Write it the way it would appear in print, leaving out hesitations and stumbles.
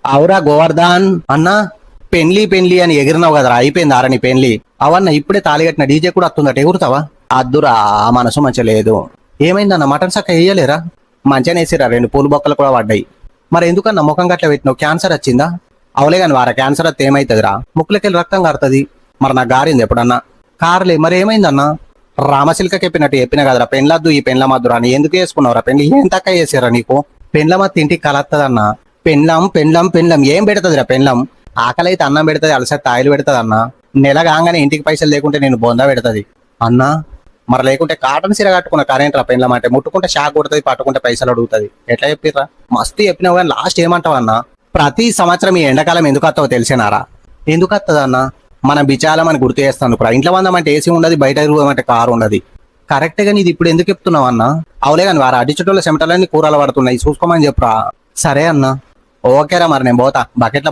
అవురా గోవర్ధన్ అన్న, పెండ్లి పెండ్లి అని ఎగిరినావు కదరా, అయిపోయింది ఆరని పెండ్లి. అవన్న ఇప్పుడే తాలిగట్టిన డీజే కూడా వస్తుందట, ఎగురుతావా? అద్దురా, ఆ మనసు మంచి లేదు. ఏమైందన్న, మటన్ సక్క వేయలేరా? మంచిగానే వేసిరా, 2 పూల బొక్కలు కూడా పడ్డాయి. మరి ఎందుకన్నా ముఖం గట్ల పెట్టినావు, క్యాన్సర్ వచ్చిందా? అవలే కానీ వారా, క్యాన్సర్ వస్తే ఏమైతుందిరా? ముక్కులకెళ్ళి రక్తం కారుతుంది. మరి నాకు గారింది ఎప్పుడన్నా? కారులే, మరి ఏమైందన్నా? రామశిల్క చెప్పినట్టు చెప్పిన కదరా, పెండ్లద్దు ఈ పెండ్లమద్దురా అని. ఎందుకు వేసుకున్నావురా పెండ్లి? ఏం తక్కువ చేసారా నీకు? పెండ్లమత్త ఇంటికి కలత్తదన్నా. పెండ్లం పెండ్లం పెండ్లం ఏం పెడతదిరా పెండ్లం? ఆకలి అయితే అన్నం పెడతది, అలసత్తే ఆయిల్ పెడతది అన్న. నెల కాగానే ఇంటికి పైసలు లేకుంటే నేను బొందా పెడతది అన్నా. మరి లేకుంటే కాటన్ సీర కట్టుకున్న కరెంట్రా పెండ్లం అంటే? ముట్టుకుంటే షాక్ కొడుతుంది, పట్టుకుంటే పైసలు అడుగుతుంది. ఎట్లా చెప్పిర్రా? మస్తు చెప్పినావు కానీ లాస్ట్ ఏమంటావు అన్నా? ప్రతి సంవత్సరం ఈ ఎండాకాలం ఎందుకు వస్తావో తెలిసేనారా? ఎందుకు వస్తుంది అన్న? మనం బిచాలం అని గుర్తు చేస్తాను కూడా. ఇంట్లో వందమంటే ఏసీ ఉండదు, బయట అంటే కారు ఉండదు. కరెక్టే గానీ ఇది ఇప్పుడు ఎందుకు చెప్తున్నావు అన్న? అవలే కానీ వారా, అడిచుటోళ్ళ చెమటలన్నీ కూరలు పడుతున్నాయి, చూసుకోమని చెప్పురా. సరే అన్న, ఓకేరా, మరి నేను పోతా. బకెట్ల